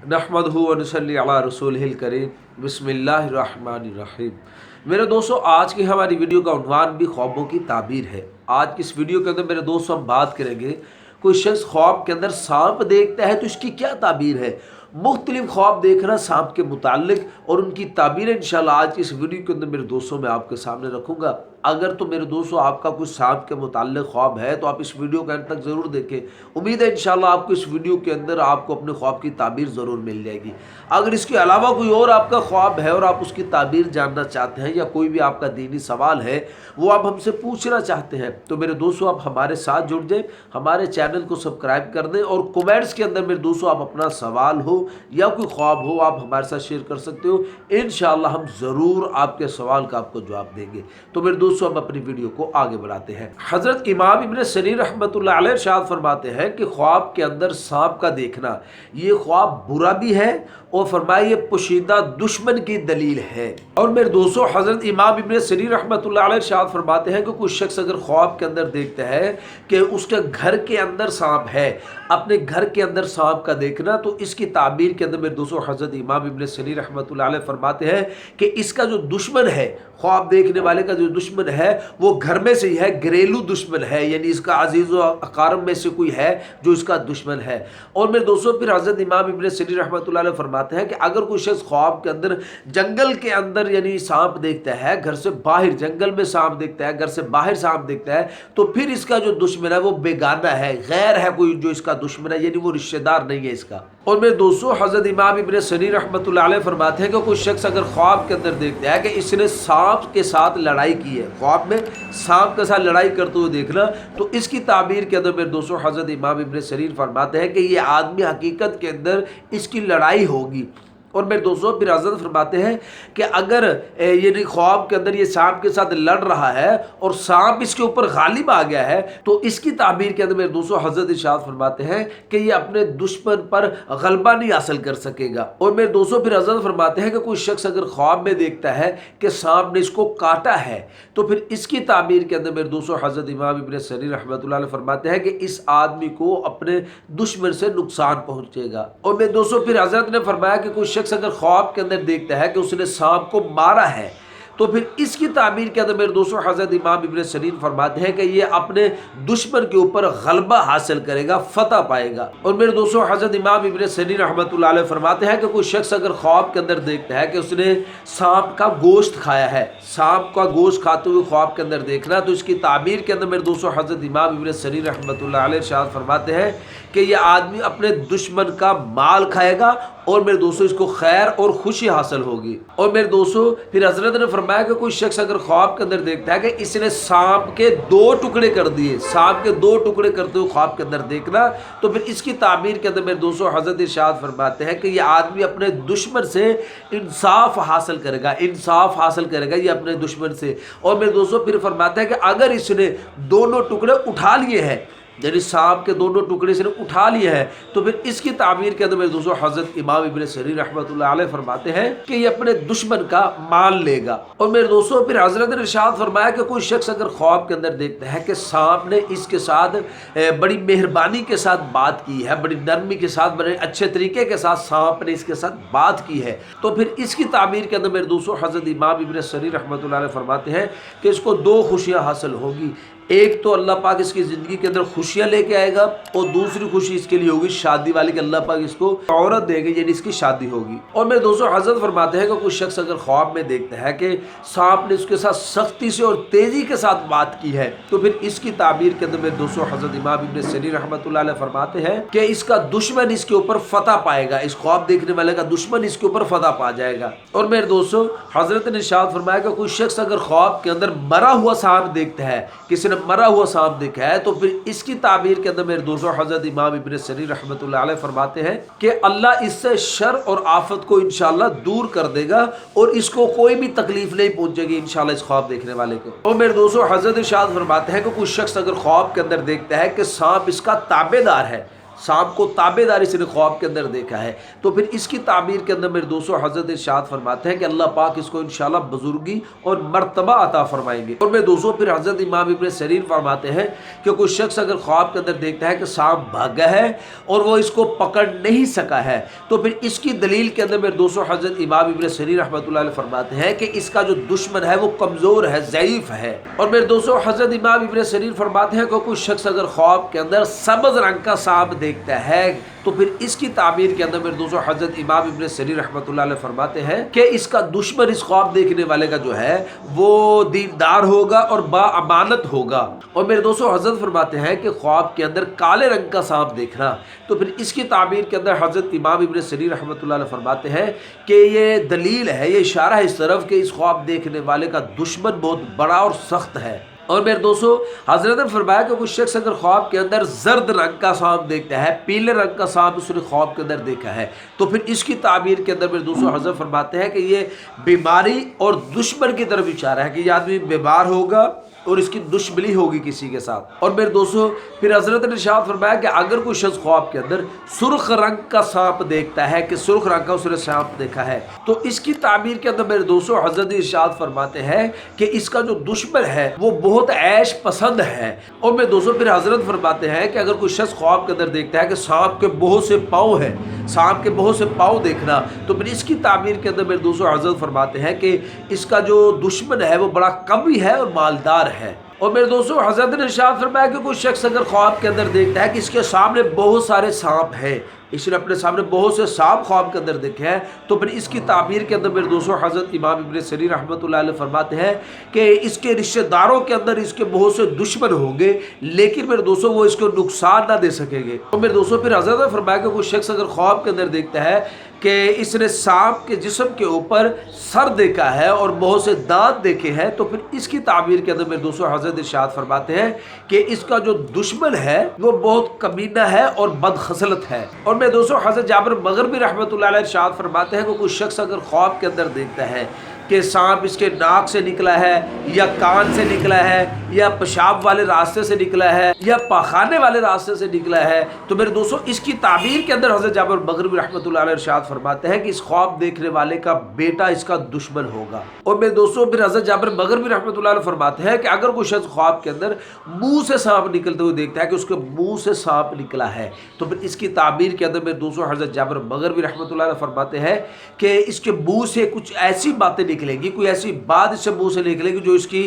नहमदहु व नसल्ली अला रसूलिहिल करीम बिस्मिल्लाहिर्रहमानिर्रहीम। मेरे दोस्तों, आज की हमारी वीडियो का उन्वान भी ख्वाबों की ताबीर है। आज की इस वीडियो के अंदर मेरे दोस्तों हम बात करेंगे, कोई शख्स ख्वाब के अंदर सांप देखता है तो इसकी क्या ताबीर है। मुख्तलिफ ख्वाब देखना सांप के मुतालिक और उनकी ताबीर इंशाल्लाह आज की इस वीडियो के अंदर मेरे दोस्तों मैं आपके सामने रखूँगा। अगर तो मेरे दोस्तों आपका कुछ सांप के मुताल्लिक ख्वाब है तो आप इस वीडियो के अंत तक ज़रूर देखें। उम्मीद है इंशाल्लाह आपको इस वीडियो के अंदर आपको अपने ख्वाब की ताबीर ज़रूर मिल जाएगी। अगर इसके अलावा कोई और आपका ख्वाब है और आप उसकी ताबीर जानना चाहते हैं या कोई भी आपका दीनी सवाल है वो आप हमसे पूछना चाहते हैं तो मेरे दोस्तों आप हमारे साथ जुड़ जाए, हमारे चैनल को सब्सक्राइब कर दें और कमेंट्स के अंदर मेरे दोस्तों आप अपना सवाल हो या कोई ख्वाब हो आप हमारे साथ शेयर कर सकते हो। इंशाअल्लाह हम ज़रूर आपके सवाल का आपको जवाब देंगे। तो मेरे दोस्तों हम अपनी वीडियो को आगे बढ़ाते हैं। हज़रत इमाम इब्न सरीर रहमतुल्लाह अलैह इरशाद फरमाते हैं कि ख्वाब के अंदर सांप का देखना ये ख्वाब बुरा भी है और फरमाए ये पोशीदा दुश्मन की दलील है। और मेरे दोस्तों हज़रत इमाम इब्न सरीर रहमतुल्लाह अलैह इरशाद फरमाते हैं कि कोई शख्स अगर ख्वाब के अंदर देखता है कि उसके घर के अंदर सांप है, अपने घर के अंदर सांप का देखना, तो इसकी ताबीर के अंदर मेरे दोस्तों हज़रत इमाम इब्न सरीर रहमतुल्लाह अलैह फरमाते हैं कि इसका जो दुश्मन है, ख्वाब देखने वाले का जो दुश्मन है वो घर में से ही है, घरेलू दुश्मन है, यानी इसका अजीज़ व अकारब में से कोई है जो इसका दुश्मन है। और मेरे दोस्तों फिर हज़रत इमाम इब्न सरीर रहमतुल्लाह अलैह फरमाते हैं कि अगर कोई शख्स ख्वाब के अंदर जंगल के अंदर यानी सांप देखता है, घर से बाहर जंगल में सांप देखता है, घर से बाहर सांप देखता है, तो फिर इसका जो दुश्मन है वो बेगाना है, गैर है कोई जो इसका दुश्मन है, यानी वो रिश्तेदार नहीं है इसका। और मेरे दोस्तों हज़रत इमाम इब्न सरीर रहमतुल्लाह अलैह फरमाते हैं कि कोई शख्स अगर ख्वाब के अंदर देखता है कि इसने सांप के साथ लड़ाई की है, ख्वाब में सांप के साथ लड़ाई करते हुए देखना, तो इसकी ताबीर के अंदर मेरे दोस्तों हज़रत इमाम इब्न सरीर फरमाते हैं कि ये आदमी हकीकत के अंदर इसकी लड़ाई होगी। और मेरे दोस्तों फिर हज़रत फरमाते हैं कि अगर ये ख्वाब के अंदर ये सांप के साथ लड़ रहा है और सांप इसके ऊपर गालिब आ गया है तो इसकी ताबीर के अंदर मेरे दोस्तों हज़रत इरशाद फरमाते हैं कि ये अपने दुश्मन पर गलबा नहीं हासिल कर सकेगा। और मेरे दोस्तों फिर हज़रत फरमाते हैं कि कोई शख्स अगर ख्वाब में देखता है कि सांप ने इसको काटा है तो फिर इसकी ताबीर के अंदर मेरे दोस्तों हज़रत इमाम इब्न सरीर रहमतुल्लाह अलैह फरमाते हैं कि इस आदमी को अपने दुश्मन से नुकसान पहुँचेगा। और मेरे दोस्तों फिर हज़रत ने फरमाया कि कोई शख्स अगर ख्वाब के अंदर देखता है कि उसने सांप को मारा है तो फिर इसकी ताबीर के अंदर मेरे दोस्तों हज़रत इमाम इब्न सरीर फरमाते हैं कि ये अपने दुश्मन के ऊपर गलबा हासिल करेगा, फतह पाएगा। और मेरे दोस्तों हज़रत इमाम इब्न सरीर रहमतुल्लाह अलैह फरमाते हैं कि कोई शख्स अगर ख्वाब के अंदर देखता है कि उसने सांप का गोश्त खाया है, सांप का गोश्त खाते हुए ख्वाब के अंदर देखना, तो इसकी ताबीर के अंदर मेरे दोस्तों हज़रत इमाम इब्न सरीर रहमतुल्लाह अलैह इरशाद फरमाते हैं कि यह आदमी अपने दुश्मन का माल खाएगा और मेरे दोस्तों इसको खैर और खुशी हासिल होगी। और मेरे दोस्तों फिर हज़रत ने फरमाया कि कोई शख्स अगर ख्वाब के अंदर देखता है कि इसने सांप के 2 टुकड़े कर दिए, सांप के 2 टुकड़े करते हुए ख्वाब के अंदर देखना, तो फिर इसकी ताबीर के अंदर मेरे दोस्तों हज़रत इरशाद फरमाते हैं कि यह आदमी अपने दुश्मन से इंसाफ हासिल करेगा, इंसाफ हासिल करेगा ये अपने दुश्मन से। और मेरे दोस्तों फिर फरमाते हैं कि अगर इसने दोनों टुकड़े उठा लिए हैं, यानी सांप के दोनों टुकड़े से उठा लिए हैं, तो फिर इसकी ताबीर के अंदर मेरे दोस्तों हज़रत इमाम इब्न सरीर रहमतुल्लाह अलैह फरमाते हैं कि ये अपने दुश्मन का माल लेगा। और मेरे दोस्तों फिर हज़रत ने इरशाद फरमाया कि कोई शख्स अगर ख्वाब के अंदर देखता है कि सांप ने इसके साथ बड़ी मेहरबानी के साथ बात की है, बड़ी नरमी के साथ, बड़े अच्छे तरीके के साथ सांप ने इसके साथ बात की है, तो फिर इसकी ताबीर के अंदर मेरे दोस्तों हज़रत इमाम इब्न सरीर रहमतुल्लाह अलैह फरमाते हैं कि इसको 2 खुशियाँ हासिल होगी। एक तो अल्लाह पाक इसकी ज़िंदगी के अंदर खुशियाँ लेके आएगा और दूसरी खुशी इसके लिए होगी शादी वाली कि अल्लाह पाक इसको औरत देगा, यानी इसकी शादी होगी। और मेरे दोस्तों हज़रत फरमाते हैं कि कोई शख्स अगर ख्वाब में देखता है कि सांप ने उसके साथ सख्ती से और तेज़ी के साथ बात की है, तो फिर इसकी ताबीर के अंदर मेरे दोस्तों हज़रत इमाम इब्न सरीर रहमतुल्लाह अलैह फरमाते हैं कि इसका दुश्मन इसके ऊपर फतह पाएगा, इस ख्वाब देखने वाले का दुश्मन इसके ऊपर फतह पा जाएगा। और मेरे दोस्तों हज़रत ने इरशाद फरमाया कि कोई शख्स अगर ख्वाब के अंदर मरा हुआ सांप देखता है, किसी ने मरा हुआ सांप देखा है, तो फिर इसकी ताबीर के अंदर मेरे दोस्तों हज़रत इमाम इब्न सरीर रहमतुल्लाह अलैह फरमाते हैं कि अल्लाह इससे शर और आफत को इंशाल्लाह दूर कर देगा और इसको कोई भी तकलीफ नहीं पहुंचेगी इंशाल्लाह इस ख्वाब देखने वाले को। और मेरे दोस्तों हज़रत इरशाद फरमाते हैं कि कोई शख्स अगर ख्वाब के अंदर देखता है कि सांप इसका ताबेदार है, सांप को ताबेदारी से ख्वाब के अंदर देखा है, तो फिर इसकी ताबीर के अंदर मेरे दोस्तों हजरत इरशाद फरमाते हैं कि अल्लाह पाक इसको इंशाल्लाह बुजुर्गी और मर्तबा अता फरमाएंगे। और मेरे दोस्तों फिर हजरत इमाम इब्न सरीर फरमाते हैं कि कोई शख्स अगर ख्वाब के अंदर देखता है कि सांप भागा है और वो इसको पकड़ नहीं सका है, तो फिर इसकी दलील के अंदर मेरे दोस्तों हजरत इमाम इब्न सरीर रहमतुल्लाह अलैह फरमाते हैं कि इसका जो दुश्मन है वो कमज़ोर है, ज़ईफ़ है। और मेरे दोस्तों हजरत इमाम इब्न सरीर फरमाते हैं कि कोई शख्स अगर ख्वाब के अंदर सब्ज़ रंग का सांप देखता है, तो फिर इसकी ताबीर के अंदर मेरे दोस्तों हजरत इमाम इब्न सरीर रहमतुल्लाह अलैह फरमाते हैं कि इसका दुश्मन इस ख्वाब देखने वाले का जो है वो दीनदार होगा और बाअमानत होगा। और मेरे दोस्तों हजरत फरमाते हैं कि ख्वाब के अंदर काले रंग का सांप देखना, तो फिर इसकी ताबीर के अंदर हजरत इमाम इब्न सरीर रहमतुल्लाह अलैह फरमाते हैं कि ये दलील है, ये इशारा है इस तरफ कि इस ख्वाब देखने वाले का दुश्मन बहुत बड़ा और सख्त है। और मेरे दोस्तों हजरत ने फरमाया कि कुछ शख्स अगर ख्वाब के अंदर जर्द रंग का सांप देखता है, पीले रंग का सांप उसने ख्वाब के अंदर देखा है, तो फिर इसकी ताबीर के अंदर मेरे दोस्तों हजरत फरमाते हैं कि ये बीमारी और दुश्मन की तरफ इशारा है कि ये आदमी बीमार होगा और इसकी दुश्मनी होगी किसी के साथ। और मेरे दोस्तों फिर हजरत ने इरशाद फरमाया कि अगर कोई शख्स ख्वाब के अंदर सुर्ख रंग का सांप देखता है कि सुर्ख रंग का उसने सांप देखा है, तो इसकी ताबीर के अंदर मेरे दोस्तों हजरत इरशाद फरमाते हैं कि इसका जो दुश्मन है वो बहुत ऐश पसंद है। और मेरे दोस्तों फिर हजरत फरमाते हैं कि अगर कोई शख्स ख्वाब के अंदर देखता है कि सांप के बहुत से पाँव है, सांप के बहुत से पाँव देखना, तो फिर इसकी ताबीर के अंदर मेरे दोस्तों हजरत फरमाते हैं कि इसका जो दुश्मन है वो बड़ा कवी है और मालदार है। और मेरे दोस्तों हजरत ने इरशाद फरमाया कि कोई शख्स अगर ख्वाब के अंदर देखता है कि इसके सामने बहुत सारे सांप हैं, इसने अपने सामने बहुत से सांप ख्वाब के अंदर देखे हैं, तो फिर इसकी ताबीर के अंदर मेरे दोस्तों हजरत इमाम इब्न सरीर रहमतुल्लाह अलैह फरमाते हैं कि इसके रिश्तेदारों के अंदर इसके बहुत से दुश्मन होंगे, लेकिन मेरे दोस्तों वो इसको नुकसान ना दे सकेंगे। तो मेरे दोस्तों फिर हजरत ने फरमाया कि कोई शख्स अगर ख्वाब के अंदर देखता है कि इसने सांप के जिस्म के ऊपर सर देखा है और बहुत से दांत देखे हैं, तो फिर इसकी ताबीर के अंदर मेरे दोस्तों हजरत इरशाद फरमाते हैं कि इसका जो दुश्मन है वो बहुत कमीना है और बदखसलत है। और मेरे दोस्तों हजरत जाबिर मग़रिबी रहमतुल्लाह अलैह इरशाद फरमाते हैं कि कोई शख्स अगर ख्वाब के अंदर देखता है कि सांप इसके नाक से निकला है या कान से निकला है या पेशाब वाले रास्ते से निकला है या पाखाने वाले रास्ते से निकला है, तो मेरे दोस्तों इसकी ताबीर के अंदर हजरत जाबिर मग़रिबी रहमतुल्लाह अलैह इरशाद फरमाते हैं कि इस ख्वाब देखने वाले का बेटा इसका दुश्मन होगा। और मेरे दोस्तों फिर हजरत जाबिर मग़रिबी रहमतुल्लाह अलैह फरमाते हैं कि अगर कोई शख्स ख्वाब के अंदर मुंह से सांप निकलते हुए देखता है कि उसके मुंह से सांप निकला है, तो फिर इसकी ताबीर के अंदर मेरे दोस्तों हजरत जाबिर मग़रिबी रहमतुल्लाह अलैह फरमाते हैं कि इसके मुंह से कुछ ऐसी बातें निकलेंगी, कोई ऐसी बात इससे मुंह से निकलेगी जो इसकी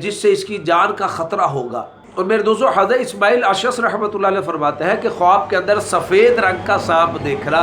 जिससे इसकी जान का खतरा होगा। और मेरे दोस्तों हज़रत इस्माइल अशअस रहमतुल्लाह अलैह फरमाते हैं कि ख्वाब के अंदर सफ़ेद रंग का सांप देखना,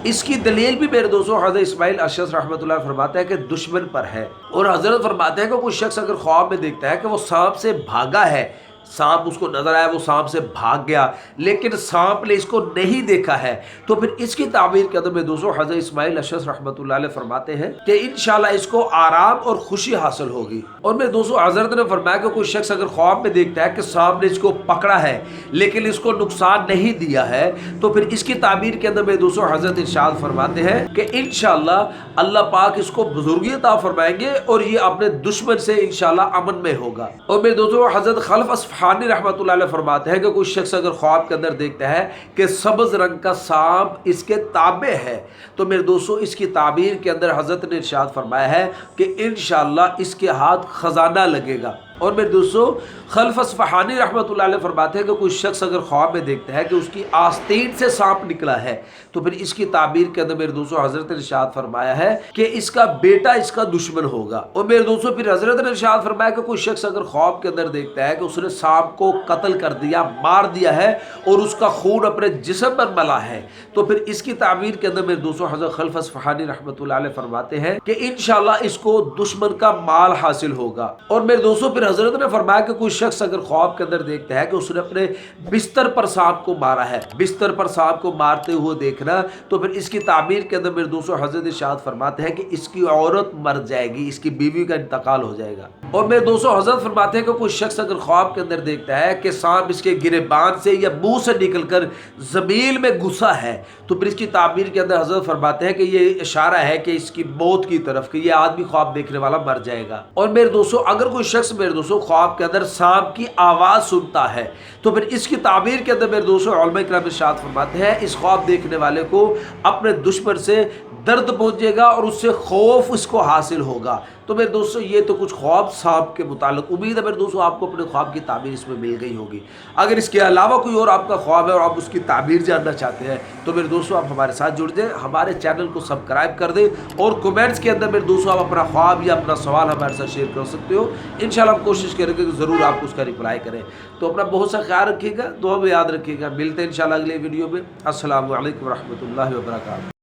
इसकी दलील भी मेरे दोस्तों हज़रत इस्माइल अशअस रहमतुल्लाह फरमाते हैं कि दुश्मन पर है। और हज़रत फरमाते हैं कि कोई शख्स अगर ख्वाब में देखता है कि वो सांप से भागा है, सांप उसको नजर आया, वो सांप से भाग गया, लेकिन सांप ने इसको नहीं देखा है, तो फिर इसकी ताबीर के अंदर में दोस्तों हज़रत इस्माइल अशअस रहमतुल्लाह अलैह फरमाते हैं कि इंशाल्लाह इसको आराम और खुशी हासिल होगी। और मेरे दोस्तों हज़रत ने फरमाया कि कोई शख्स अगर ख्वाब में देखता है कि सांप ने इसको पकड़ा है लेकिन इसको नुकसान नहीं दिया है, तो फिर इसकी ताबीर के अंदर मेरे दोस्तों हज़रत इरशाद फरमाते हैं कि इंशाल्लाह अल्लाह पाक इसको बुजुर्गी अता फरमाएंगे और ये अपने दुश्मन से इंशाल्लाह अमन में होगा। और मेरे दोस्तों हज़रत खल्फ असफ़हानी रहमतुल्लाह अलैह फरमाते हैं कि कोई शख्स अगर ख्वाब के अंदर देखता है कि सब्ज़ रंग का सांप इसके ताबे है, तो मेरे दोस्तों इसकी ताबीर के अंदर हज़रत ने इरशाद फरमाया है कि इंशाल्लाह इसके हाथ खजाना लगेगा। और मेरे दोस्तों खल्फ असफ़हानी रहमतुल्लाह अलैह फरमाते हैं कि कोई शख्स अगर ख्वाब में देखता है कि उसकी आस्तीन से सांप निकला है, तो फिर इसकी ताबीर के अंदर मेरे दोस्तों हज़रत ने इरशाद फरमाया है कि इसका बेटा इसका दुश्मन होगा। और मेरे दोस्तों फिर हज़रत ने इरशाद फरमाया कि कोई शख्स अगर ख्वाब के अंदर देखता है कि उसने सांप को कत्ल कर दिया, मार दिया है और उसका खून अपने जिस्म पर मला है, तो फिर इसकी ताबीर के अंदर मेरे दोस्तों हज़रत खल्फ असफ़हानी रहमतुल्लाह अलैह फरमाते हैं कि इंशाल्लाह इसको दुश्मन का माल हासिल होगा। और मेरे दोस्तों फिर हजरत ने फरमाया कि कोई शख्स अगर ख्वाब के अंदर देखता है कि उसने अपने बिस्तर पर सांप को मारा है, बिस्तर पर सांप को मारते हुए देखना, तो फिर इसकी ताबीर के अंदर मेरे दोस्तों हजरत इरशाद फरमाते हैं कि इसकी औरत मर जाएगी, इसकी बीवी का इंतकाल हो जाएगा। और मेरे दोस्तों हजरत फरमाते हैं कि कोई शख्स अगर ख्वाब के अंदर देखता है कि सांप इसके गिरेबान से या मुंह से निकलकर जमीन में घुसा है, तो फिर इसकी ताबीर के अंदर हजरत फरमाते हैं कि ये इशारा है कि इसकी मौत की तरफ, कि ये आदमी ख्वाब देखने वाला मर जाएगा। और मेरे दोस्तों अगर कोई शख्स मेरे دوستوں ख्वाब के अंदर सांप की आवाज़ सुनता है, तो फिर इसकी ताबीर के अंदर मेरे दोस्तों उलमा इकराम इरशाद फरमाते हैं इस ख्वाब देखने वाले को अपने दुश्मन से दर्द पहुंचेगा और उससे खौफ उसको हासिल होगा। तो मेरे दोस्तों ये तो कुछ ख्वाब सांप के मुतालिक, उम्मीद है मेरे दोस्तों आपको अपने ख्वाब की ताबीर इसमें मिल गई होगी। अगर इसके अलावा कोई और आपका ख्वाब है और आप उसकी ताबीर जानना चाहते हैं तो मेरे दोस्तों आप हमारे साथ जुड़ जाएं, हमारे चैनल को सब्सक्राइब कर दें और कमेंट्स के अंदर मेरे दोस्तों आप अपना ख्वाब या अपना सवाल हमारे साथ शेयर कर सकते हो। इंशाल्लाह हम कोशिश करेंगे कि ज़रूर आप उसका रिप्लाई करें। तो अपना बहुत सा ख्याल रखिएगा, दुआ में याद रखिएगा। मिलते हैं इंशाल्लाह अगले वीडियो में। अस्सलामु अलैकुम व रहमतुल्लाहि व बरकातहू।